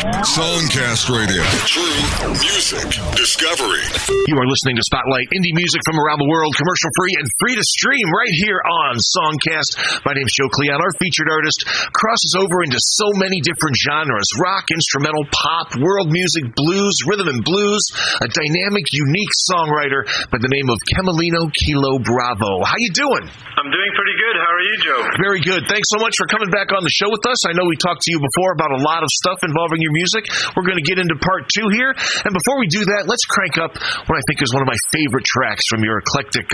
SongCast Radio. True music discovery. You are listening to Spotlight, indie music from around the world, commercial-free and free to stream right here on SongCast. My name's Joe Cleon. Our featured artist crosses over into so many different genres: rock, instrumental, pop, world music, blues, rhythm and blues. A dynamic, unique songwriter by the name of Kamalino Kilo Bravo. How you doing? I'm doing pretty good. How are you, Joe? Very good. Thanks so much for coming back on the show with us. I know we talked to you before about a lot of stuff involving your music. We're going to get into part 2 here. And before we do that, let's crank up what I think is one of my favorite tracks from your eclectic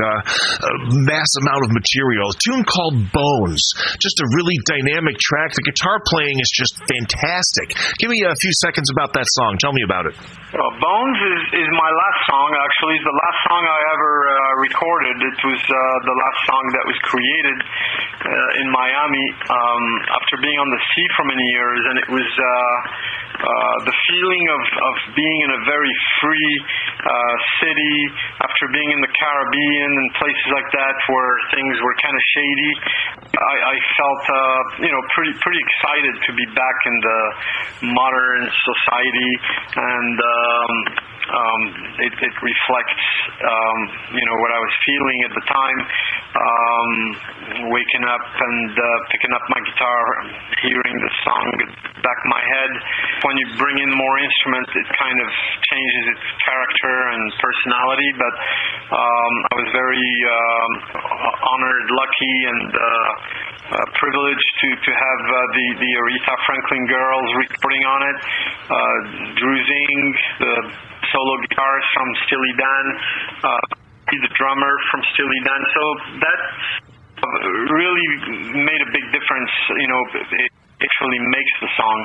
mass amount of material. A tune called Bones. Just a really dynamic track. The guitar playing is just fantastic. Give me a few seconds about that song. Tell me about it. Well, Bones is my last song, actually. It's the last song I ever recorded. It was the last song that was created in Miami after being on the sea for many years, and it was the feeling of being in a very free city after being in the Caribbean and places like that where things were kind of shady. I felt pretty excited to be back in the modern society, and it reflects what I was feeling at the time, waking up and picking up my guitar, hearing the song back in my head. When you bring in more instruments, it kind of changes its character and personality, but I was very honored, lucky, and privileged to have the Aretha Franklin Girls recording on it, Drew Zing, the solo guitarist from Steely Dan, the drummer from Steely Dan. So that really made a big difference. It actually makes the song,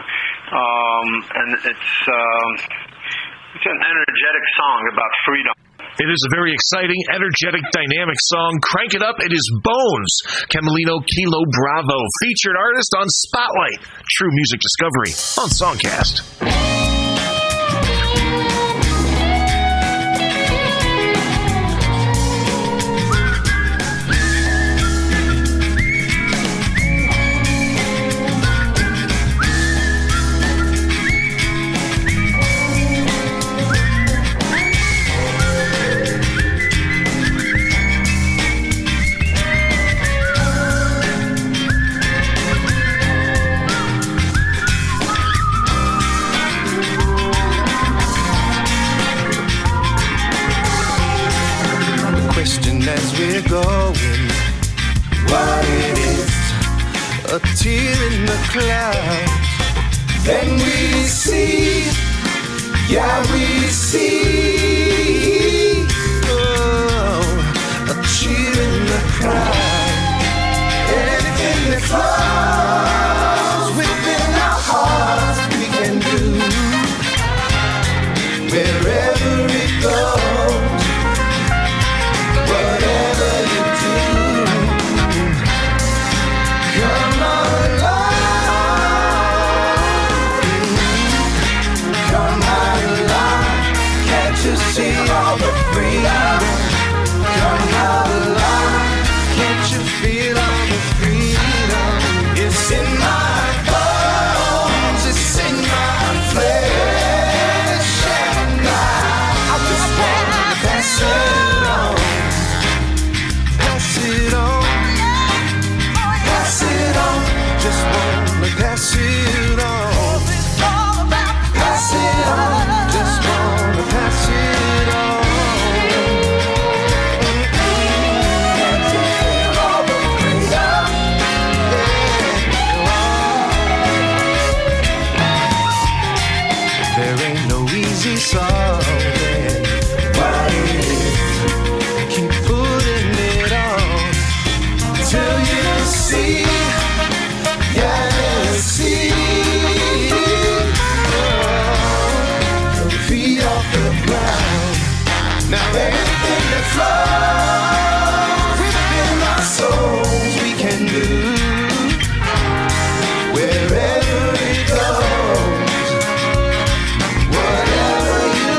and it's an energetic song about freedom. It is a very exciting, energetic, dynamic song. Crank it up. It is Bones. Kamalino Kilo Bravo, featured artist on Spotlight. True music discovery on SongCast. As we're going, what it is, a tear in the clouds. Then we see, we see, a cheer in the crowd. Anything that flows within our hearts we can do, wherever it goes. See all the freedom, come out alive. Can't you feel all the freedom? It's in my bones, it's in my flesh and blood. I just wanna pass it on, pass it on, pass it on. Just wanna pass it on, pass it on. Just wanna pass it on. There ain't no easy solving what it is. Keep putting it on till you see, see. Your feet off the ground. Now anything that flows within our souls we can do. Wherever it goes, whatever you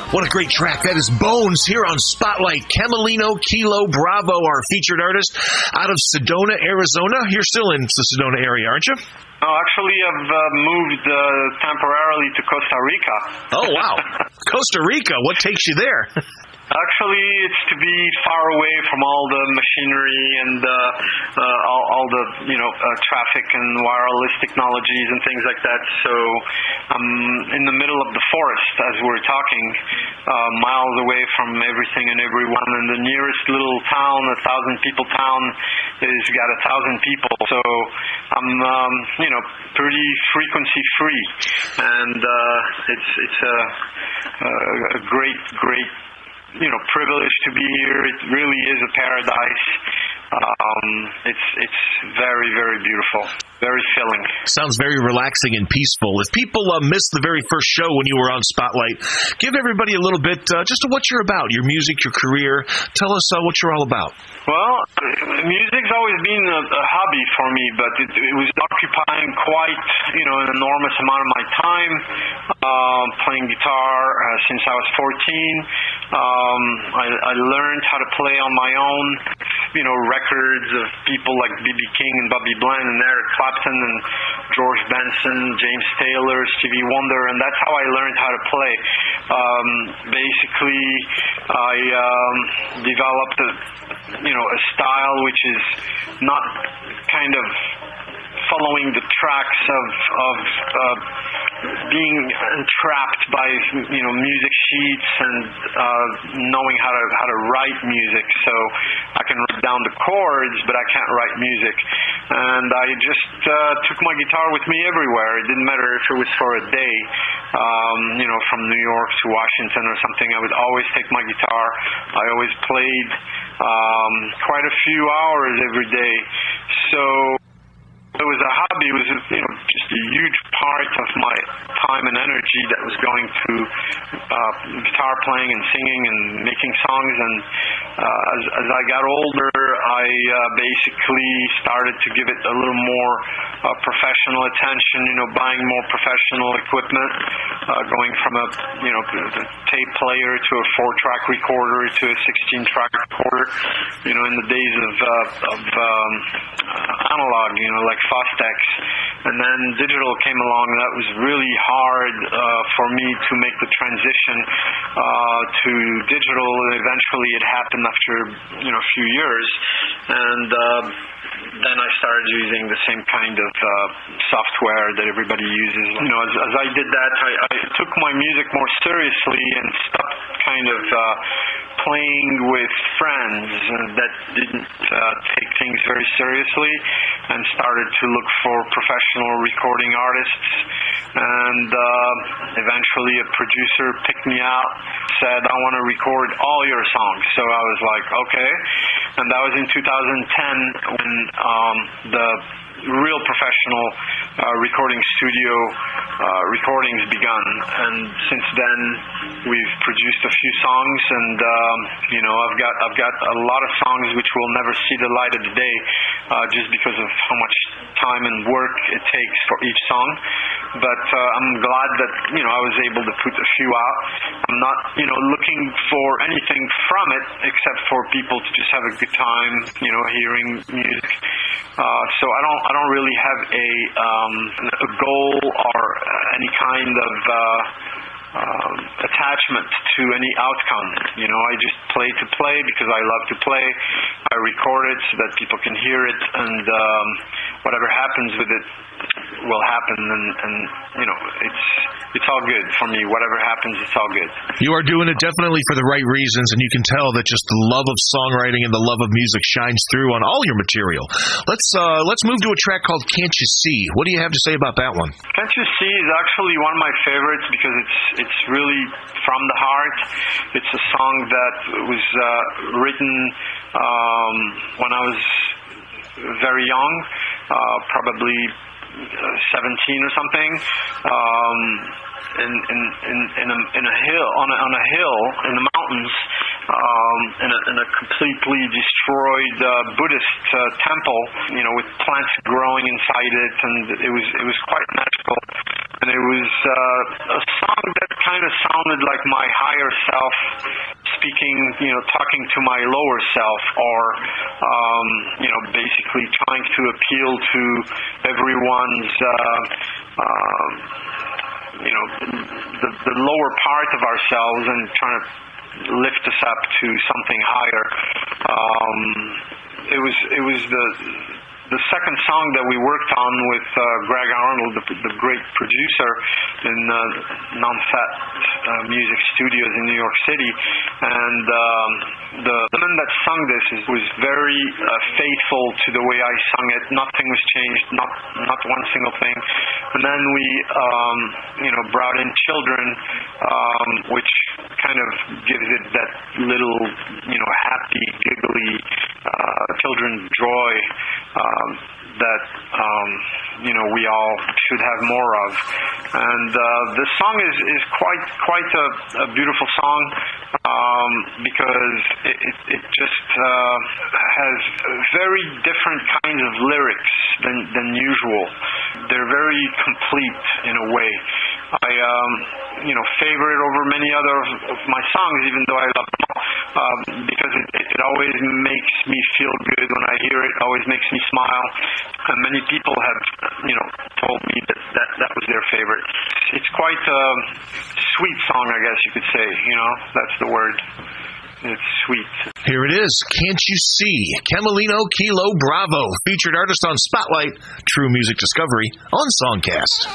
What a great track. That is Bones here on Spotlight. Kamalino, Kilo Bravo, our featured artist out of Sedona, Arizona. You're still in the Sedona area, aren't you? Oh, actually, I've moved temporarily to Costa Rica. Oh, wow. Costa Rica. What takes you there? Actually, it's to be far away from all the machinery and all the traffic and wireless technologies and things like that. So I'm in the middle of the forest as we're talking, miles away from everything and everyone. And the nearest little town, 1,000-people town, is got 1,000 people. So I'm pretty frequency free, and it's a great privilege to be here. It really is a paradise. It's very, very beautiful, very filling. Sounds very relaxing and peaceful. If people missed the very first show when you were on Spotlight, give everybody a little bit just of what you're about, your music, your career. Tell us what you're all about. Well, music's always been a hobby for me, but it was occupying quite, an enormous amount of my time, playing guitar since I was 14. I learned how to play on my own, records of people like B.B. King and Bobby Bland and Eric Clapton and George Benson, James Taylor, Stevie Wonder, and that's how I learned how to play. Basically, I developed a style which is not kind of following the tracks of being entrapped by music sheets and knowing how to write music. So I can write down the chords, but I can't write music. And I just took my guitar with me everywhere. It didn't matter if it was for a day, from New York to Washington or something. I would always take my guitar. I always played quite a few hours every day. So it was a hobby. It was just a huge part of my time and energy that was going to guitar playing and singing and making songs. And as I got older, I basically started to give it a little more professional attention, buying more professional equipment, going from a tape player to a 4-track recorder to a 16-track recorder, in the days of analog, like Fostex. And then digital came along, and that was really hard for me to make the transition to digital. Eventually it happened after a few years, and then I started using the same kind of software that everybody uses. As I did that, I took my music more seriously and stopped kind of playing with friends that didn't take things very seriously, and started to look for professional recording artists. And eventually a producer picked me out, said, I want to record all your songs. So I was like, okay. And that was in 2010 when the real professional recording studio recordings begun. And since then we've produced a few songs, and I've got a lot of songs which will never see the light of the day, just because of how much time and work it takes for each song. But I'm glad that I was able to put a few out. I'm not looking for anything from it except for people to just have a good time hearing music. So I don't really have a goal or any kind of attachment to any outcome. I just play to play because I love to play. I record it so that people can hear it, and whatever happens with it will happen, and it's all good for me. Whatever happens, it's all good. You are doing it definitely for the right reasons, and you can tell that just the love of songwriting and the love of music shines through on all your material. Let's move to a track called Can't You See. What do you have to say about that one? Can't You See is actually one of my favorites because it's really from the heart. It's a song that was written when I was very young, probably 17 or something, in a hill, on a hill in the mountains, in a completely destroyed Buddhist temple, with plants growing inside it, and it was quite magical. and it was a song that kind of sounded like my higher self speaking, talking to my lower self, or basically trying to appeal to everyone's the lower part of ourselves and trying to lift us up to something higher. It was the second song that we worked on with Greg Arnold, the great producer in Non-Fat Music Studios in New York City, and the woman that sung this was very faithful to the way I sung it. Nothing was changed, not one single thing. And then we brought in children, which kind of gives it that little happy, giggly children joy that we all should have more of. And the song is quite a beautiful song because it just has very different kinds of lyrics than usual. They're very complete in a way. I favor it over many other of my songs, even though I love them all, because it always makes me feel good when I hear it. It always makes me smile. And many people have, told me that was their favorite. It's quite a sweet song, I guess you could say. That's the word. It's sweet. Here it is. Can't You See? Kamalino, Kilo, Bravo. Featured artist on Spotlight. True Music Discovery on SongCast.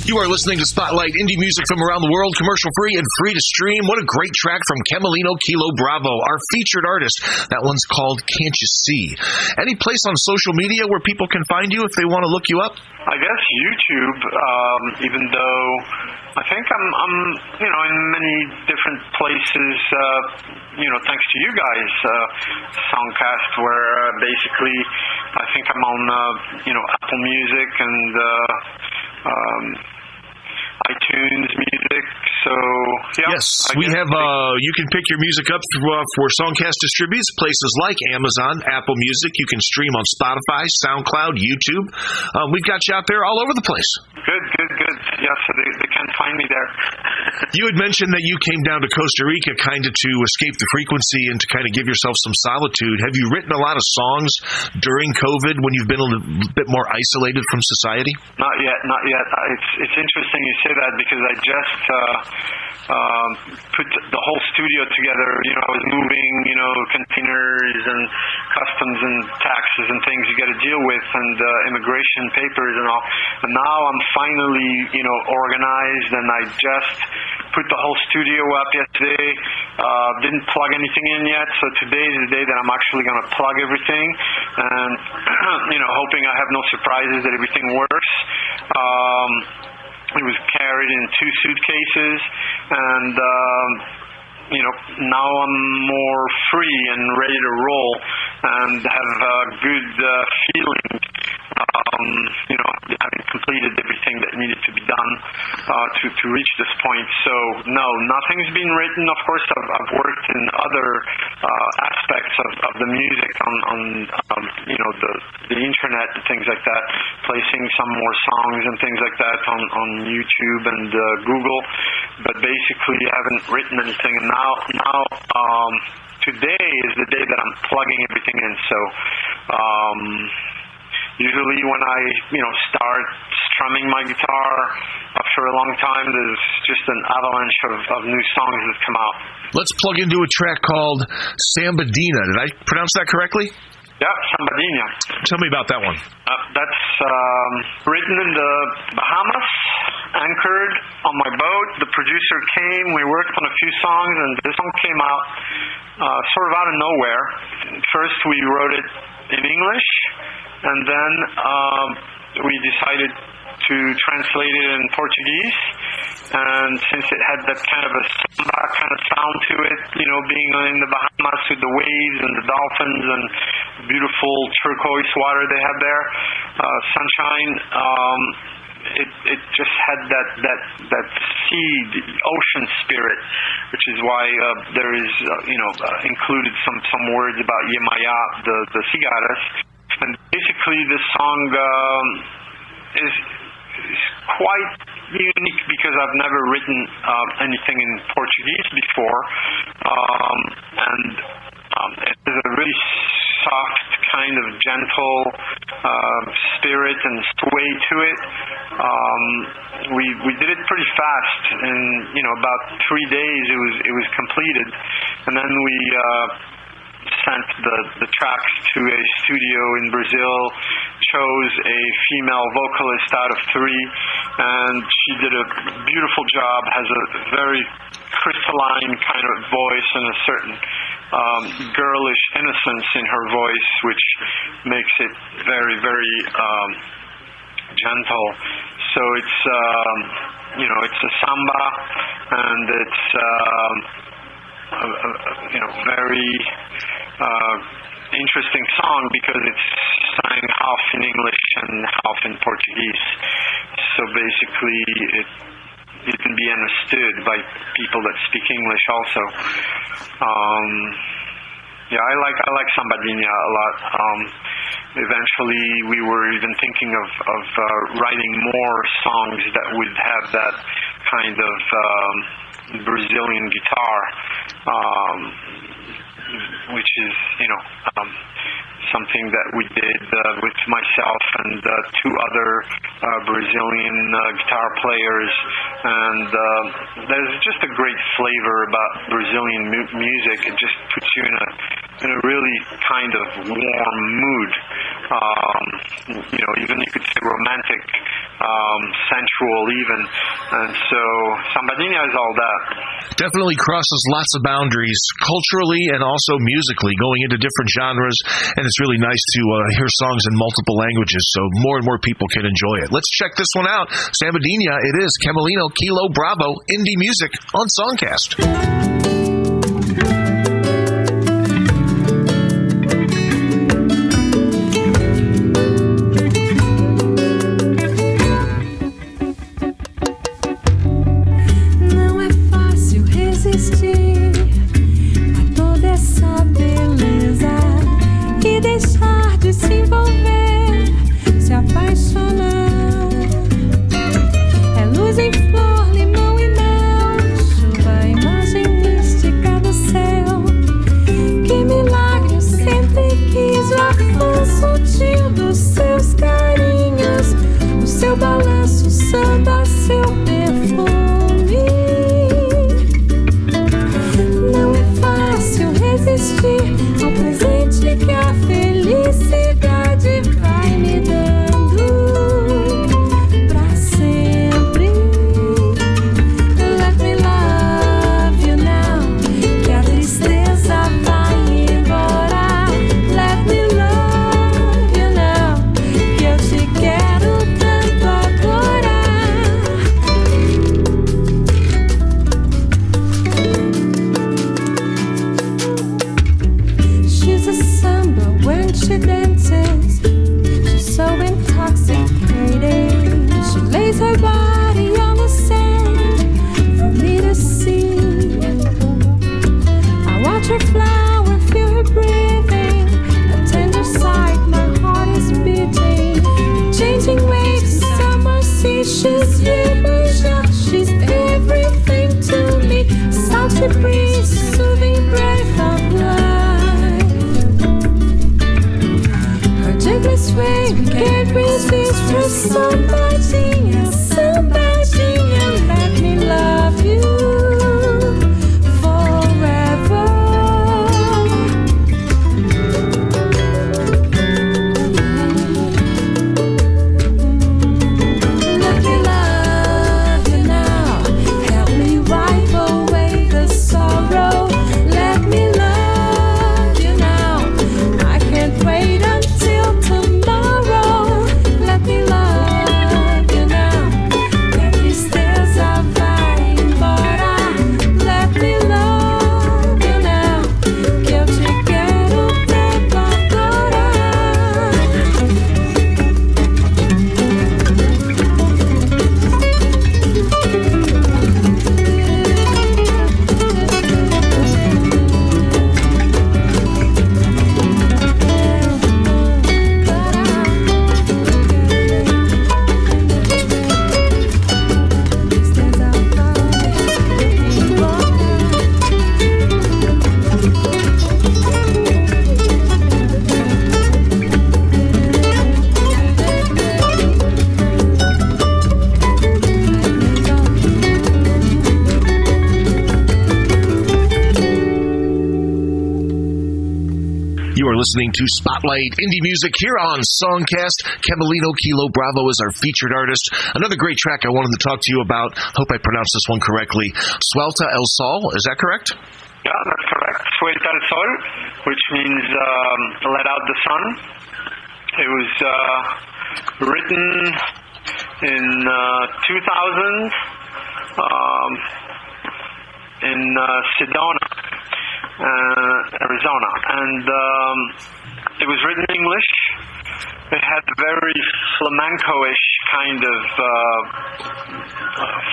You are listening to Spotlight, indie music from around the world, commercial-free and free to stream. What a great track from Kamalino Kilo Bravo, our featured artist. That one's called Can't You See. Any place on social media where people can find you if they want to look you up? I guess YouTube, even though I think I'm in many different places, thanks to you guys, SongCast, where basically I think I'm on, Apple Music and iTunes Music. So yeah. Yes, we have. You can pick your music up for SongCast distributes places like Amazon, Apple Music. You can stream on Spotify, SoundCloud, YouTube. We've got you out there all over the place. Good. Yeah, so they can find me there. You had mentioned that you came down to Costa Rica kind of to escape the frequency and to kind of give yourself some solitude. Have you written a lot of songs during COVID when you've been a little bit more isolated from society? Not yet. It's interesting you say that because I just put the whole studio together. I was moving, containers and customs and taxes and things you got to deal with, and immigration papers and all. And now I'm finally, organized, and I just put the whole studio up yesterday. Didn't plug anything in yet, so today is the day that I'm actually going to plug everything, and hoping I have no surprises, that everything works. It was carried in 2 suitcases, and now I'm more free and ready to roll and have a good feeling, having completed everything that needed to be done to reach this point. So no, nothing's been written. Of course, I've worked in other aspects of the music on the internet and things like that, placing some more songs and things like that on YouTube and Google. But basically, I haven't written anything. And now today is the day that I'm plugging everything in. So usually when I start strumming my guitar after a long time, there's just an avalanche of new songs that come out. Let's plug into a track called Sambadinya. Did I pronounce that correctly? Yeah, Sambadinya. Tell me about that one. That's written in the Bahamas, anchored on my boat. The producer came, we worked on a few songs, and this song came out sort of out of nowhere. First we wrote it in English, and then we decided to translate it in Portuguese. And since it had that kind of a samba kind of sound to it, being in the Bahamas with the waves and the dolphins and beautiful turquoise water they have there, sunshine, it just had that sea, the ocean spirit, which is why there is included some words about Yemaya, the cigaras. And basically this song is quite unique because I've never written anything in Portuguese before, and it is a really soft, kind of gentle spirit and sway to it. We did it pretty fast. In about 3 days it was completed, and then we sent the tracks to a studio in Brazil, chose a female vocalist out of 3, and she did a beautiful job, has a very crystalline kind of voice and a certain girlish innocence in her voice, which makes it very, very gentle. So it's it's a samba, and it's very interesting song because it's sang half in English and half in Portuguese. So basically it can be understood by people that speak English also. I like Sambadinya a lot. Eventually we were even thinking of writing more songs that would have that kind of Brazilian guitar, which is something that we did with myself and 2 other Brazilian guitar players, and there's just a great flavor about Brazilian music. It just puts you in a really kind of warm mood. Even you could say romantic sensual even. And so Sambadinya is all that. Definitely crosses lots of boundaries culturally and also musically, going into different genres, and it's really nice to hear songs in multiple languages so more and more people can enjoy it. Let's check this one out. Sambadinya, it is Kamalino, Kilo Bravo, indie music on SongCast. Sambadinya, Sambadinya, let me love you forever. Let me love you now, help me wipe away the sorrow. Let me love you now, I can't wait until tomorrow. Let me love you now, que tristeza vai embora. Let me love you now, que eu te quero tanto agora. You are listening to Spotlight Indie Music here on SongCast. Kamalino, Kilo Bravo is our featured artist. Another great track I wanted to talk to you about. Hope I pronounced this one correctly. Suelta el Sol, is that correct? Yeah, that's correct. Suelta el Sol, which means let out the sun. It was written in 2000 in Sedona, Arizona, and it was written in English. It had a very flamenco-ish kind of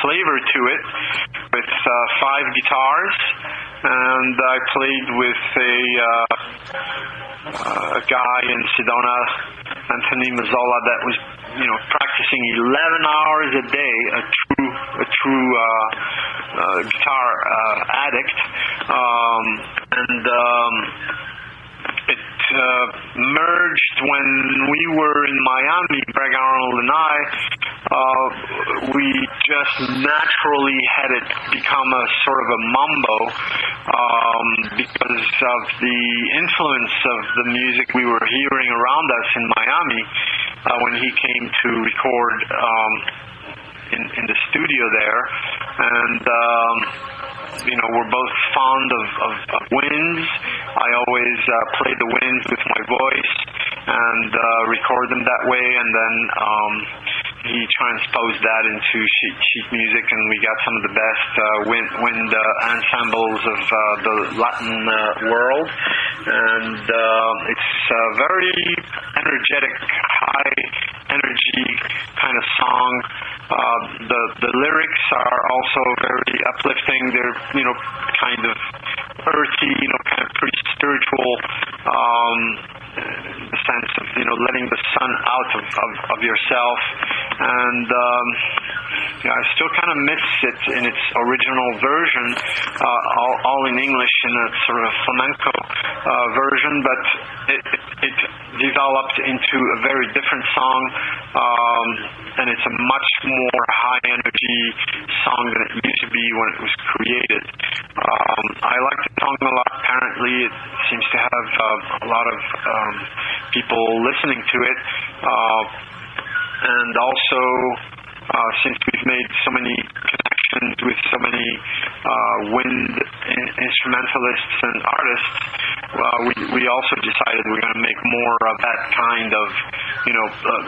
flavor to it, with 5 guitars, and I played with a guy in Sedona, Anthony Mazzola, that was practicing 11 hours a day, a true guitar addict, and it merged when we were in Miami, Greg Arnold and I. We just naturally had it become a sort of a mambo because of the influence of the music we were hearing around us in Miami. when he came to record in the studio there, and we're both fond of winds. I always play the winds with my voice and record them that way, and then he transposed that into sheet music, and we got some of the best wind ensembles of the Latin world. And it's a very energetic, high energy kind of song. The lyrics are also very uplifting. They're kind of earthy, kind of pretty spiritual. The sense of letting the sun out of yourself, and I still kind of miss it in its original version, all in English in a sort of flamenco version, but it developed into a very different song, and it's a much more high energy song than it used to be when it was created. I like the song a lot. Apparently it seems to have a lot of people listening to it, and also since we've made so many connections with so many wind instrumentalists and artists, we also decided we're going to make more of that kind of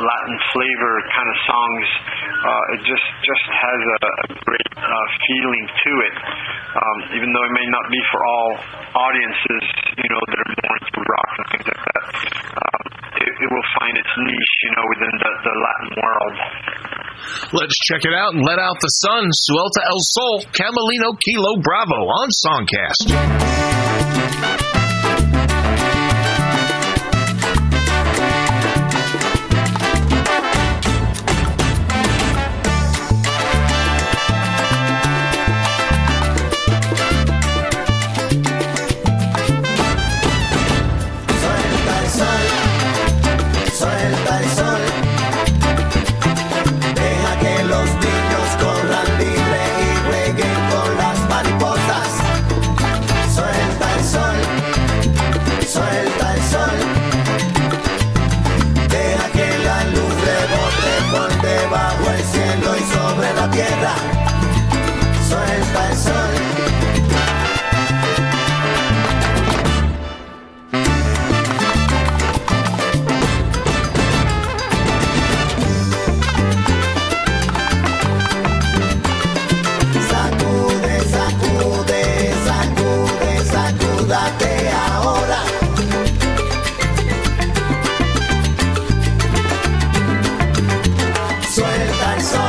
Latin flavor kind of songs. It just has a great feeling to it, even though it may not be for all audiences that are more into rock and things like that. It will find its niche within the Latin world. Let's check it out and let out the sun. Suelta el Sol, Kamalino Kilo Bravo on SongCast. Suelta el sol.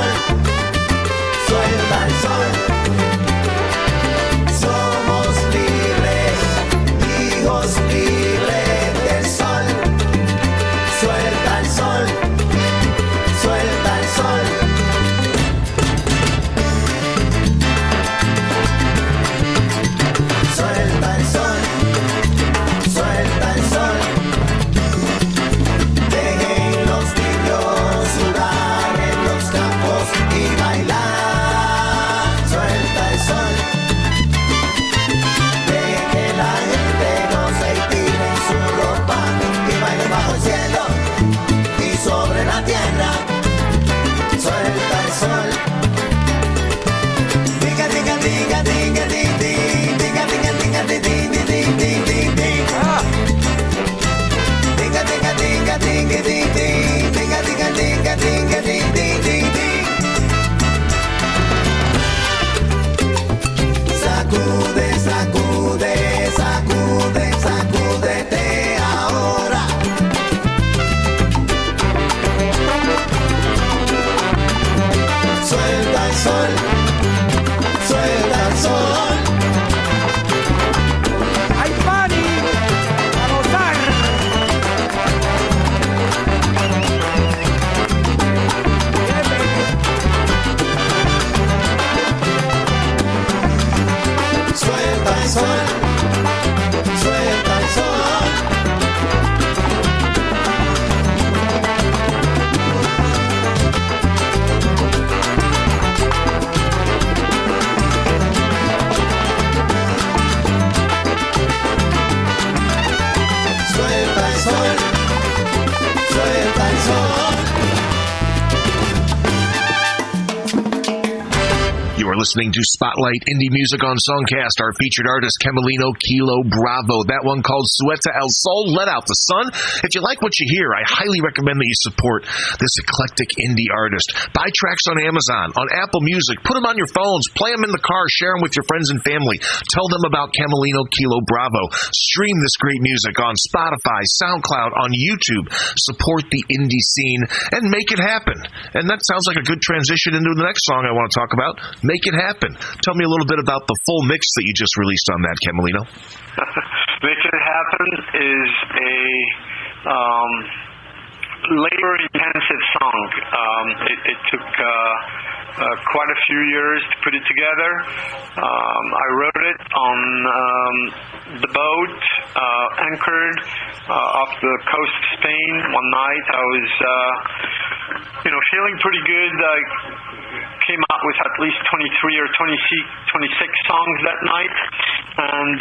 listening to Spotlight Indie Music on SongCast. Our featured artist, Kamalino Kilo Bravo. That one called Sueta El Sol, Let Out the Sun. If you like what you hear, I highly recommend that you support this eclectic indie artist. Buy tracks on Amazon, on Apple Music. Put them on your phones. Play them in the car. Share them with your friends and family. Tell them about Kamalino Kilo Bravo. Stream this great music on Spotify, SoundCloud, on YouTube. Support the indie scene and make it happen. And that sounds like a good transition into the next song I want to talk about, Make It Happen. Tell me a little bit about the full mix that you just released on that, Kamalino. Make It Happen is a labor-intensive song. It took quite a few years to put it together. I wrote it on the boat, anchored off the coast of Spain one night. I was, feeling pretty good. I came out with at least 23 or 26 songs that night, and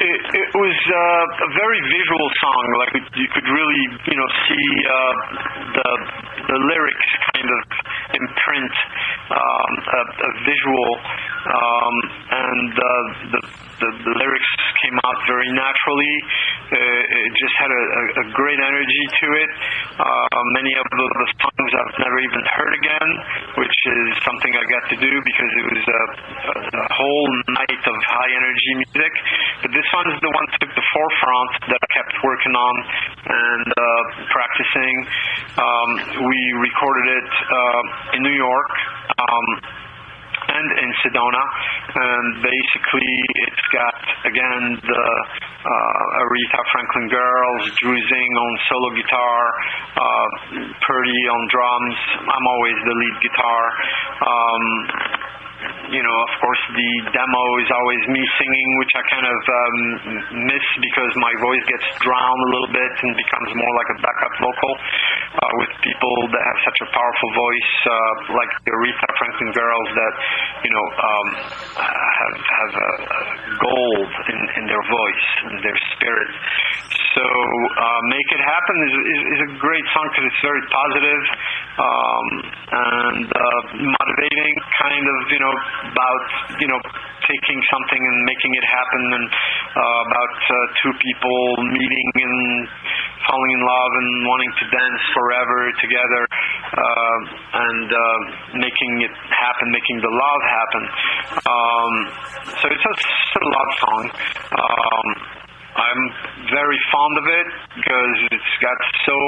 it was a very visual song. Like you could really, see the lyrics kind of imprint a visual, and the lyrics came out very naturally. It just had a great energy to it. Many of the songs I've never even heard again, which is something I got to do because it was a whole night of high energy music. But this one is the one that took the forefront that I kept working on and practicing. We recorded it in New York. And in Sedona, and basically it's got, again, the Aretha Franklin Girls, Drew Zing on solo guitar, Purdy on drums. I'm always the lead guitar. Of course, the demo is always me singing, which I kind of miss because my voice gets drowned a little bit and becomes more like a backup vocal with people that have such a powerful voice, like the Aretha Franklin Girls that, have a gold in their voice and their spirit. So Make It Happen is a great song because it's very positive and motivating, kind of, about, taking something and making it happen, and about two people meeting and falling in love and wanting to dance forever together, and making it happen, making the love happen. So it's a love song. I'm very fond of it because it's got so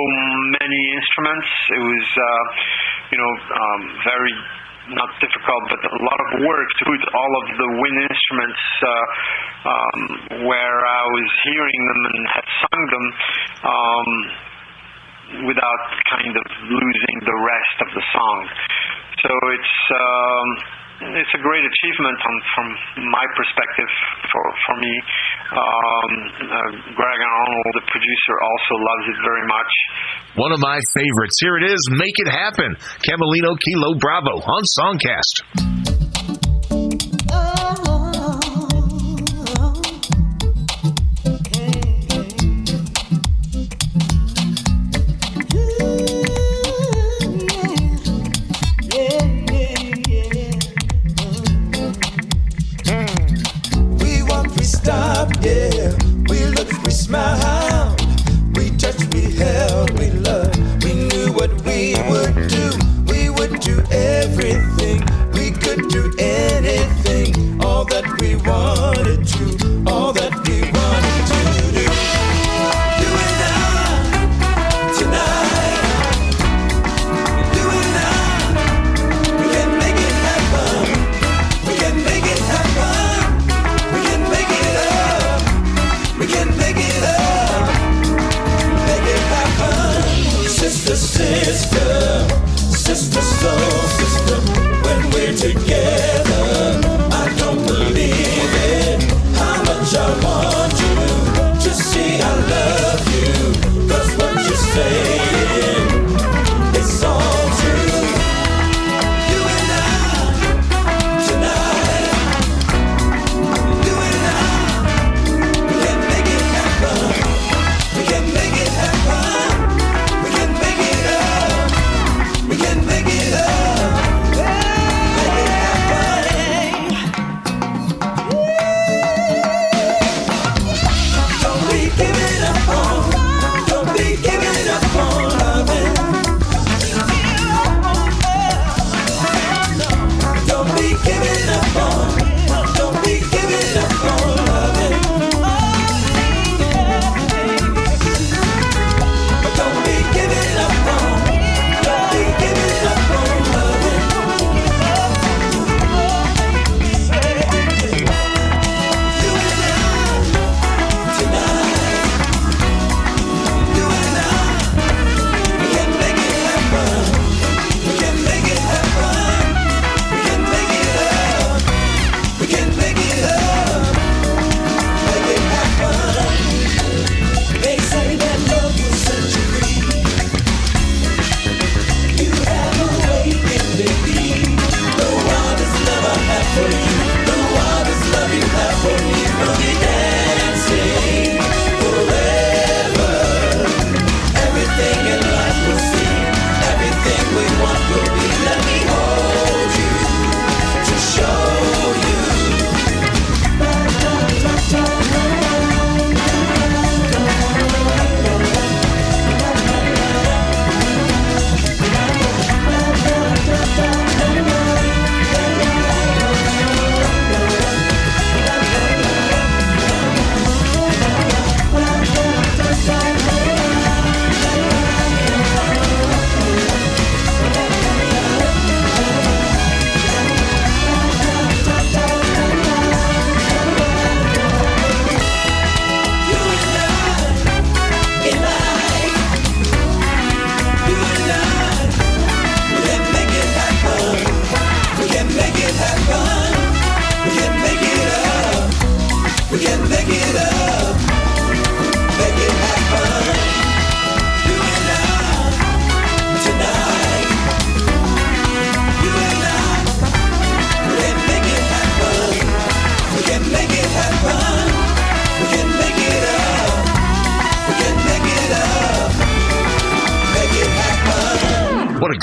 many instruments. It was, very not difficult, but a lot of work to put all of the wind instruments where I was hearing them and had sung them without kind of losing the rest of the song. So it's a great achievement from my perspective for me. Greg Arnold, the producer, also loves it very much. One of my favorites. Here it is, Make It Happen. Kamalino Kilo Bravo on SongCast. Yeah, we looked, we smiled, we touched, we held, we loved. We knew what we would do. We would do everything we could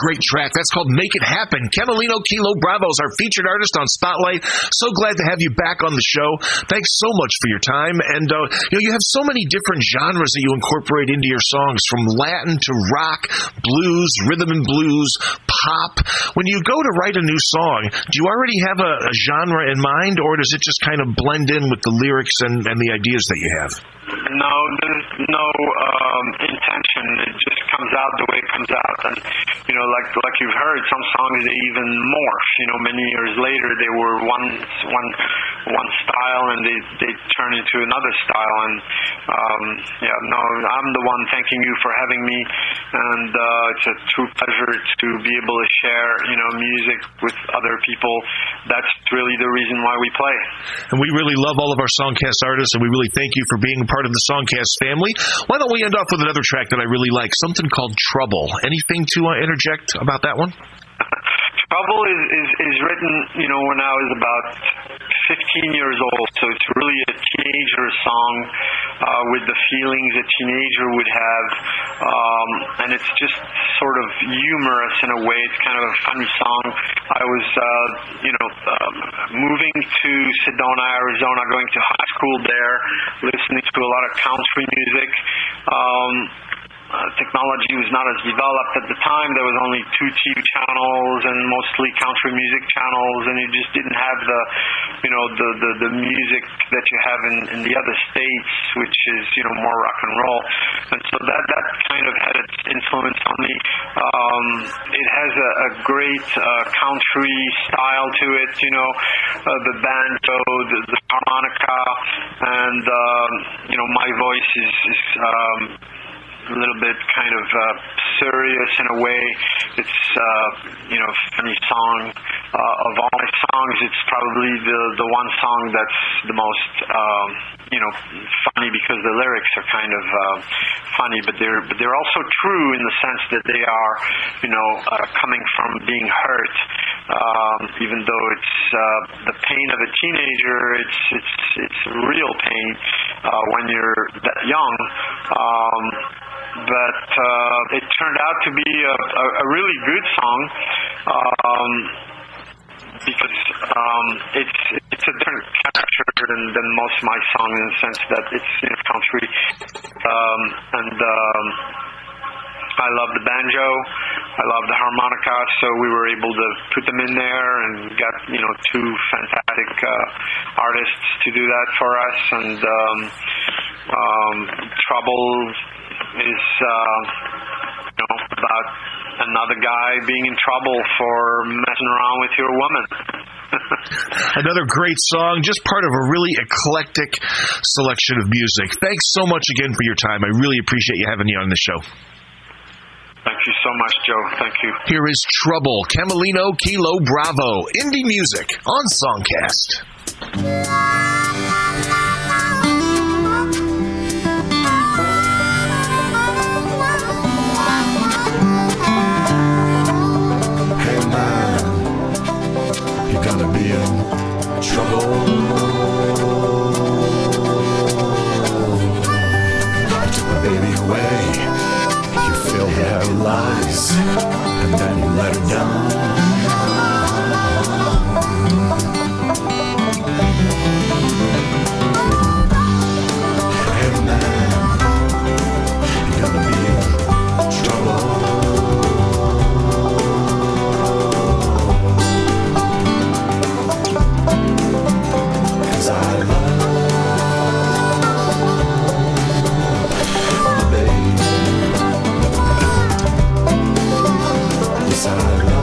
great track. That's called Make It Happen. Kamalino Kilo Bravo is our featured artist on Spotlight. So glad to have you back on the show. Thanks so much for your time. And you have so many different genres that you incorporate into your songs, from Latin to rock, blues, rhythm and blues, pop. When you go to write a new song, do you already have a genre in mind, or does it just kind of blend in with the lyrics and the ideas that you have? No, there's no intention. It just comes out the way it comes out. And, like you've heard, some songs, they even morph. Many years later, they were one style, and they turn into another style. And, I'm the one thanking you for having me. And it's a true pleasure to be able to share, music with other people. That's really the reason why we play. And we really love all of our SongCast artists, and we really thank you for being a part of the SongCast family. Why don't we end off with another track that I really like, something called Trouble. Anything to interject about that one? Trouble is written, when I was about 15 years old, so it's really a teenager song with the feelings a teenager would have, and it's just sort of humorous in a way. It's kind of a funny song. I was, moving to Sedona, Arizona, going to high school there, listening to a lot of country music. Technology was not as developed at the time. There was only 2 TV channels and mostly country music channels, and you just didn't have the music that you have in the other states, which is more rock and roll. And so that kind of had its influence on me. It has a great country style to it. The banjo, the harmonica, and my voice is a little bit kind of serious in a way. It's funny song. Of all my songs, it's probably the one song that's the most funny, because the lyrics are kind of funny, but they're also true in the sense that they are coming from being hurt. Even though it's the pain of a teenager, it's real pain when you're that young. But it turned out to be a really good song, because it's a different character than most of my songs, in the sense that it's country, and I love the banjo, I love the harmonica, so we were able to put them in there and got 2 fantastic artists to do that for us. And Trouble is about another guy being in trouble for messing around with your woman. Another great song, just part of a really eclectic selection of music. Thanks so much again for your time. I really appreciate you having me on the show. Thank you so much, Joe. Thank you. Here is Trouble, Kamalino Kilo Bravo, indie music on SongCast. Gonna be in trouble. I took my baby away. You filled her lies, and then you let her down. Hey man, you're gonna be in trouble. I love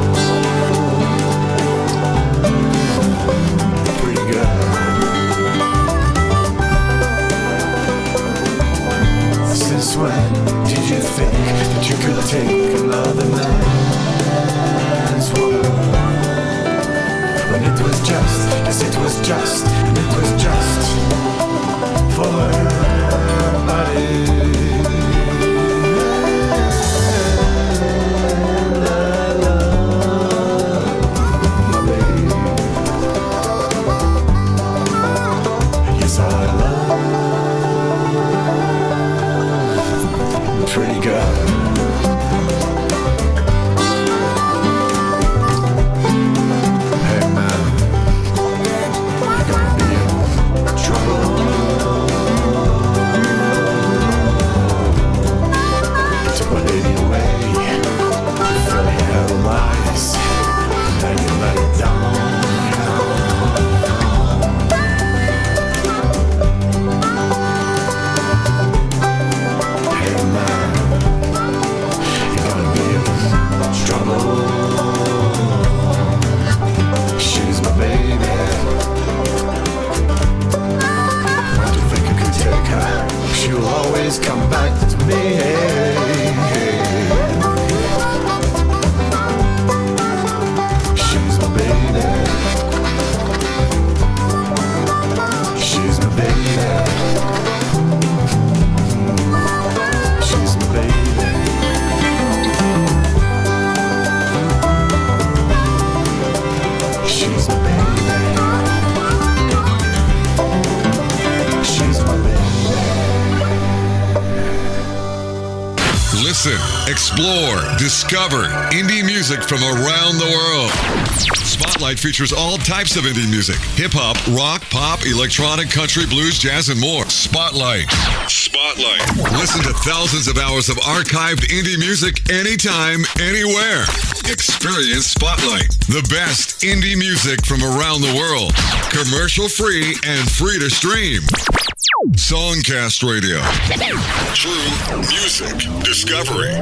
Listen, explore, discover indie music from around the world. Spotlight features all types of indie music: hip-hop, rock, pop, electronic, country, blues, jazz, and more. Spotlight. Listen to thousands of hours of archived indie music anytime, anywhere. Experience Spotlight, the best indie music from around the world. Commercial-free and free to stream. SongCast Radio. True music discovery.